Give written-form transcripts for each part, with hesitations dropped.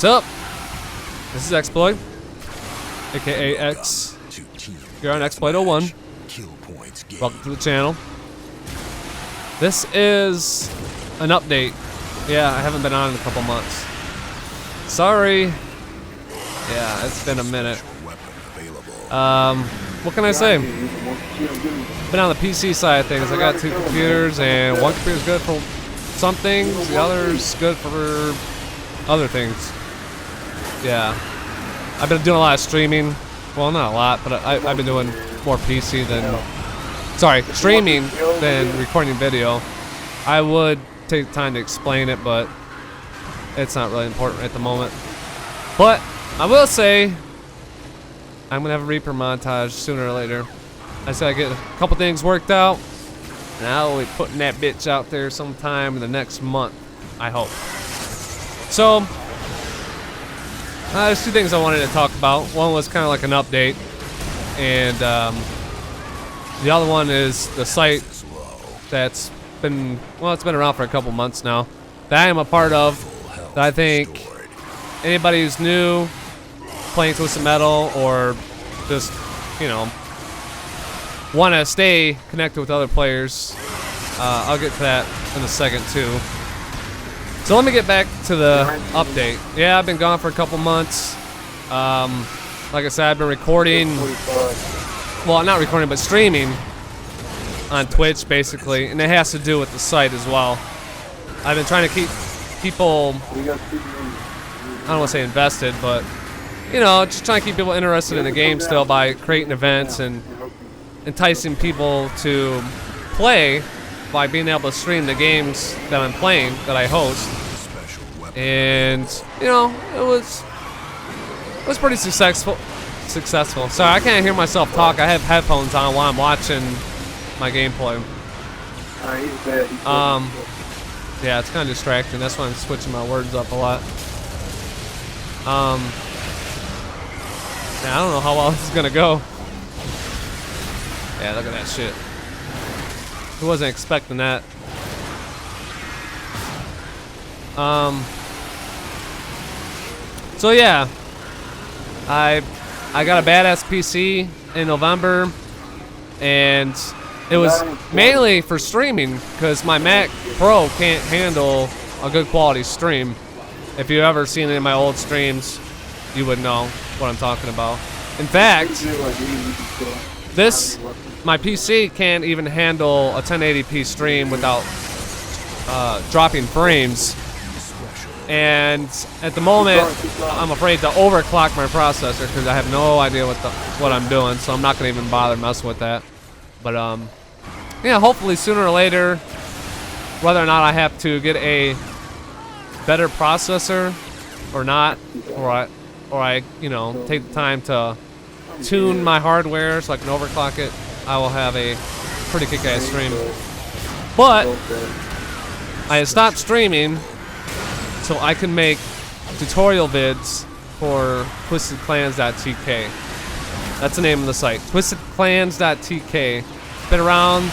up? This is X-Ployt, aka X. You're on X-Ployt 01. Welcome to the channel. This is an update. Yeah, I haven't been on in a couple months. Sorry. Yeah, it's been a minute. What can I say? Been on the PC side of things. I got 2 computers, and one computer's good for some things, the other's good for other things. Yeah. I've been doing a lot of streaming. Well, not a lot, but I've been doing more PC than... Sorry, streaming than recording video. I would take time to explain it, but it's not really important at the moment. But I will say, I'm gonna have a Reaper montage sooner or later. I said I get a couple things worked out, and I'll be putting that bitch out there sometime in the next month, I hope. So, there's 2 things I wanted to talk about. One was kind of like an update, and the other one is the site that's been, well, it's been around for a couple months now, that I am a part of, that I think anybody who's new, playing Twisted Metal, or just, you know, want to stay connected with other players, I'll get to that in a second too. So let me get back to the update. Yeah, I've been gone for a couple months. Like I said, I've been recording, well, not recording, but streaming on Twitch, basically, and it has to do with the site as well. I've been trying to keep people, I don't want to say invested, but, you know, just trying to keep people interested in the game still by creating events and enticing people to play by being able to stream the games that I'm playing, that I host. And, you know, it was pretty successful. Sorry, I can't hear myself talk. I have headphones on while I'm watching my gameplay. Yeah, it's kind of distracting. That's why I'm switching my words up a lot. I don't know how well this is gonna go. Yeah, look at that shit. Who wasn't expecting that? So yeah, I got a badass PC in November, and it was mainly for streaming because my Mac Pro can't handle a good quality stream. If you've ever seen any of my old streams, you would know what I'm talking about. In fact, my PC can't even handle a 1080p stream without dropping frames. And at the moment, I'm afraid to overclock my processor because I have no idea what I'm doing, so I'm not gonna even bother messing with that. But yeah, hopefully sooner or later, whether or not I have to get a better processor or not, or I you know, take the time to tune my hardware so I can overclock it, I will have a pretty kick-ass stream. But I stopped streaming so I can make tutorial vids for twistedclans.tk. That's the name of the site, twistedclans.tk. It's been around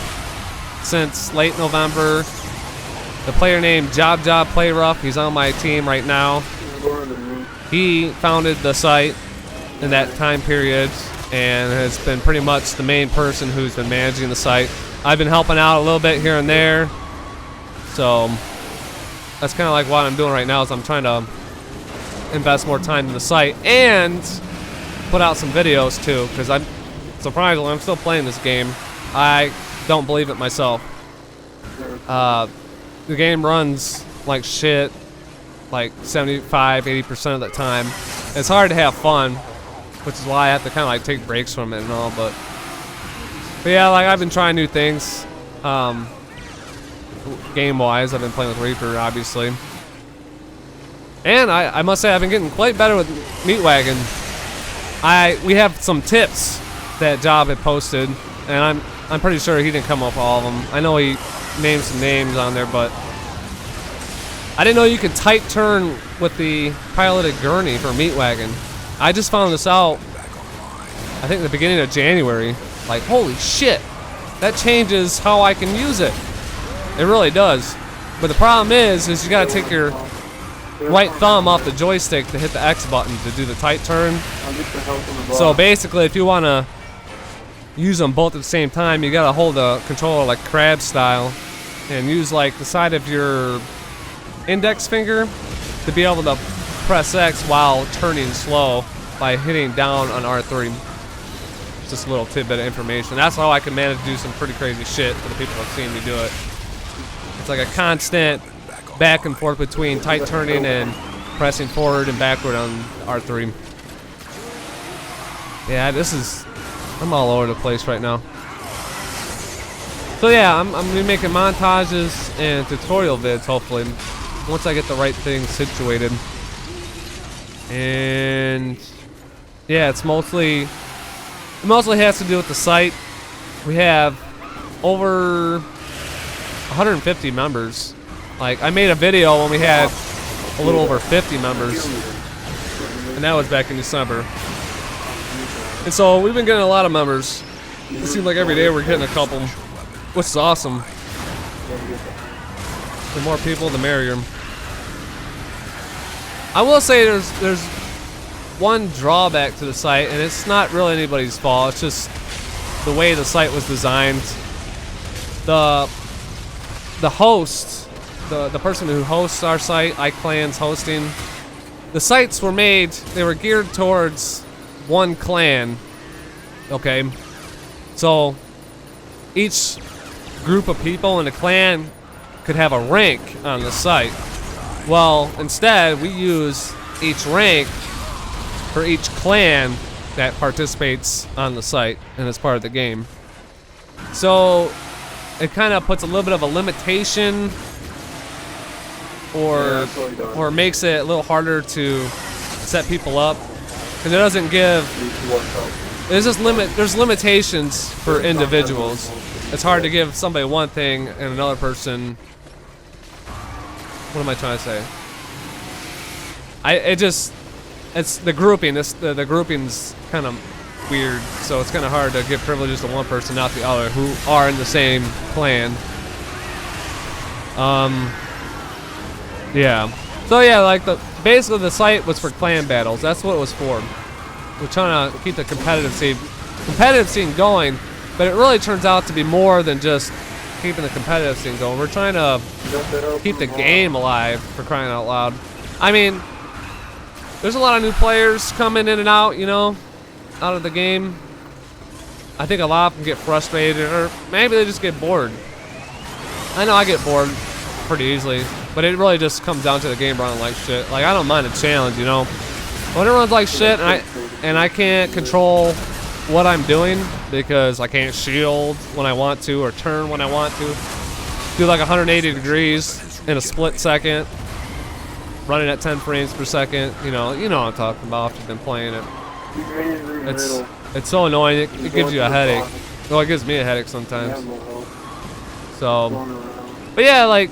since late November. The player named Job Play Rough, he's on my team right now. He founded the site in that time period and has been pretty much the main person who's been managing the site. I've been helping out a little bit here and there. So that's kind of like what I'm doing right now, is I'm trying to invest more time in the site and put out some videos too, because I'm surprisingly, I'm still playing this game. I don't believe it myself. The game runs like shit, like 75–80% of the time. It's hard to have fun, which is why I have to kind of like take breaks from it and all. But yeah, like I've been trying new things. Game-wise, I've been playing with Reaper, obviously. And I must say, I've been getting quite better with Meatwagon. We have some tips that Job had posted, and I'm pretty sure he didn't come up with all of them. I know he named some names on there, but I didn't know you could tight turn with the piloted gurney for Meatwagon. I just found this out, I think, at the beginning of January. Like, holy shit, that changes how I can use it. It really does. But the problem is you gotta take your right thumb off the joystick to hit the X button to do the tight turn. So basically, if you want to use them both at the same time, you gotta hold the controller like crab style and use like the side of your index finger to be able to press X while turning slow by hitting down on R3. Just a little tidbit of information. That's how I can manage to do some pretty crazy shit for the people who've seen me do it. It's like a constant back and forth between tight turning and pressing forward and backward on R3. Yeah, I'm all over the place right now. So yeah, I'm gonna be making montages and tutorial vids hopefully once I get the right thing situated. And yeah, it mostly has to do with the site. We have over 150 members. Like, I made a video when we had a little over 50 members, and that was back in December. And so we've been getting a lot of members. It seems like every day we're getting a couple, which is awesome. The more people, the merrier. I will say there's one drawback to the site, and it's not really anybody's fault. It's just the way the site was designed. The host, the person who hosts our site, iClan's hosting, the sites were made, they were geared towards one clan, okay? So each group of people in a clan could have a rank on the site. Well, instead, we use each rank for each clan that participates on the site and is part of the game. So it kind of puts a little bit of a limitation or makes it a little harder to set people up, because it doesn't give, there's limitations for individuals. It's hard to give somebody one thing and another person, what am I trying to say? It's the grouping. The grouping's kind of weird, so it's kind of hard to give privileges to one person, not the other, who are in the same clan. Yeah. So yeah, like basically the site was for clan battles. That's what it was for. We're trying to keep the competitive scene going, but it really turns out to be more than just keeping the competitive scene going. We're trying to keep the game alive, for crying out loud. I mean, there's a lot of new players coming in and out, you know, out of the game. I think a lot of them get frustrated, or maybe they just get bored. I know I get bored pretty easily, but it really just comes down to the game running like shit. Like, I don't mind a challenge, you know. When it runs like shit and I can't control what I'm doing because I can't shield when I want to or turn when I want to, do like 180 degrees in a split second, running at 10 frames per second, you know what I'm talking about if you've been playing it. It's so annoying, it gives you a headache. Well, it gives me a headache sometimes. So, but yeah, like,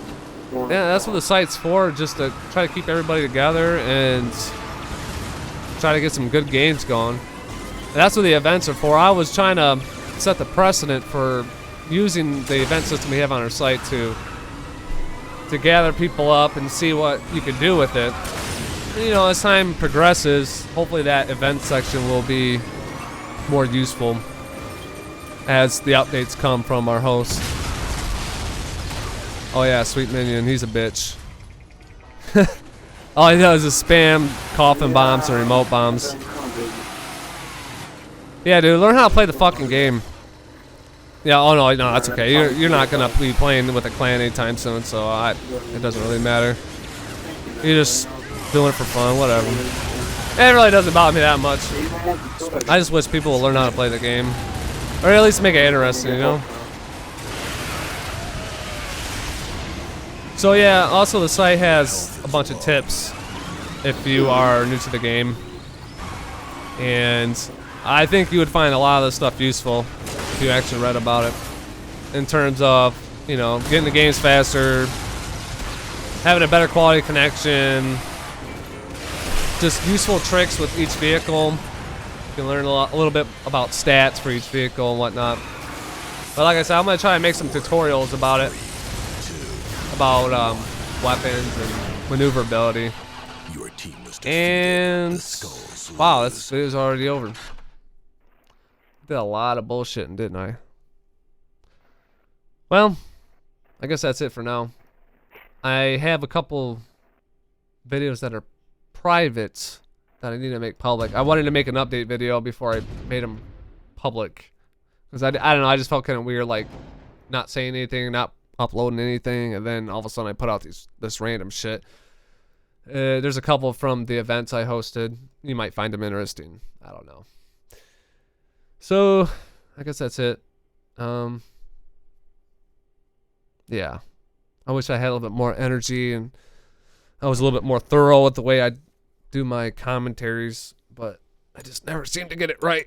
yeah, that's what the site's for, just to try to keep everybody together and try to get some good games going. And that's what the events are for. I was trying to set the precedent for using the event system we have on our site to gather people up and see what you can do with it. And, you know, as time progresses, hopefully that event section will be more useful as the updates come from our host. Oh yeah, Sweet Minion, he's a bitch. All he does is spam coffin bombs and remote bombs. Yeah, dude, learn how to play the fucking game. Yeah, oh no, that's okay. You're not gonna be playing with a clan anytime soon, so it doesn't really matter. You're just doing it for fun, whatever. It really doesn't bother me that much. I just wish people would learn how to play the game, or at least make it interesting, you know. So yeah, also the site has a bunch of tips if you are new to the game, and I think you would find a lot of this stuff useful if you actually read about it, in terms of, you know, getting the games faster, having a better quality connection, just useful tricks with each vehicle. You can learn a little bit about stats for each vehicle and whatnot. But like I said, I'm going to try and make some tutorials about it, about weapons and maneuverability. And wow, this video's already over. Did a lot of bullshitting, didn't I? Well, I guess that's it for now. I have a couple videos that are private that I need to make public. I wanted to make an update video before I made them public. Because I don't know, I just felt kind of weird, like, not saying anything, not uploading anything, and then all of a sudden I put out this random shit. There's a couple from the events I hosted. You might find them interesting. I don't know. So, I guess that's it. Yeah. I wish I had a little bit more energy and I was a little bit more thorough with the way I do my commentaries, but I just never seem to get it right.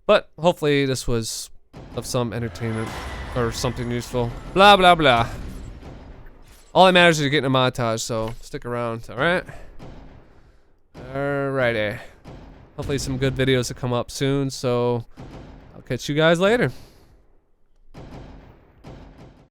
But hopefully this was of some entertainment or something useful. Blah, blah, blah. All that matters is you're getting a montage, so stick around, alright? Alrighty. Hopefully some good videos will come up soon, so I'll catch you guys later.